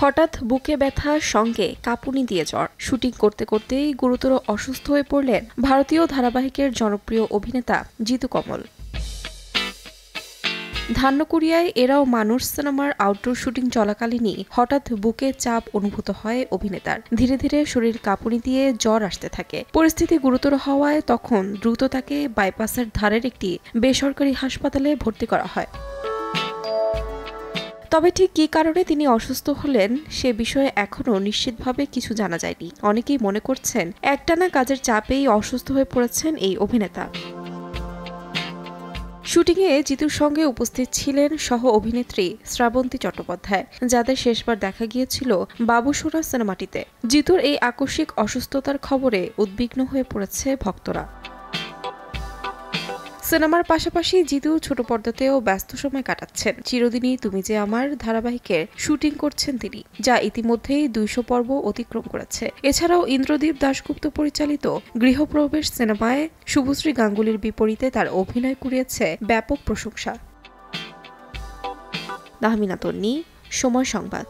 হঠাৎ বুকে ব্যথার সঙ্গে কাঁপুনি দিয়ে জ্বর। শুটিং করতে করতেই গুরুতর অসুস্থ হয়ে পড়লেন ভারতীয় ধারাবাহিকের জনপ্রিয় অভিনেতা জিতু কমল। ধান্যকুড়িয়ায় এরাও মানুষ সিনেমার আউটডোর শুটিং চলাকালীনই হঠাৎ বুকে চাপ অনুভূত হয় অভিনেতার। ধীরে ধীরে শরীর কাঁপুনি দিয়ে জ্বর আসতে থাকে। পরিস্থিতি গুরুতর হওয়ায় তখন দ্রুত তাকে বাইপাসের ধারের একটি বেসরকারি হাসপাতালে ভর্তি করা হয়। তবে ঠিক কী কারণে তিনি অসুস্থ হলেন সে বিষয়ে এখনও নিশ্চিতভাবে কিছু জানা যায়নি। অনেকেই মনে করছেন একটানা কাজের চাপেই অসুস্থ হয়ে পড়েছেন এই অভিনেতা। শুটিংয়ে জিতুর সঙ্গে উপস্থিত ছিলেন সহ অভিনেত্রী শ্রাবন্তী চট্টোপাধ্যায়, যাদের শেষবার দেখা গিয়েছিল বাবুসোনা সিনেমাটিতে। জিতুর এই আকস্মিক অসুস্থতার খবরে উদ্বিগ্ন হয়ে পড়েছে ভক্তরা। সিনেমার পাশাপাশি জিতু ছোট পর্দাতেও ব্যস্ত সময় কাটাচ্ছেন। চিরদিনই তুমি যে আমার ধারাবাহিকের শুটিং করছেন তিনি, যা ইতিমধ্যেই 200 পর্ব অতিক্রম করেছে। এছাড়াও ইন্দ্রদীপ দাশগুপ্ত পরিচালিত গৃহপ্রবেশ সিনেমায় শুভশ্রী গাঙ্গুলির বিপরীতে তার অভিনয় কুড়িয়েছে ব্যাপক প্রশংসা। নাহমিনা তন্নি, সময় সংবাদ।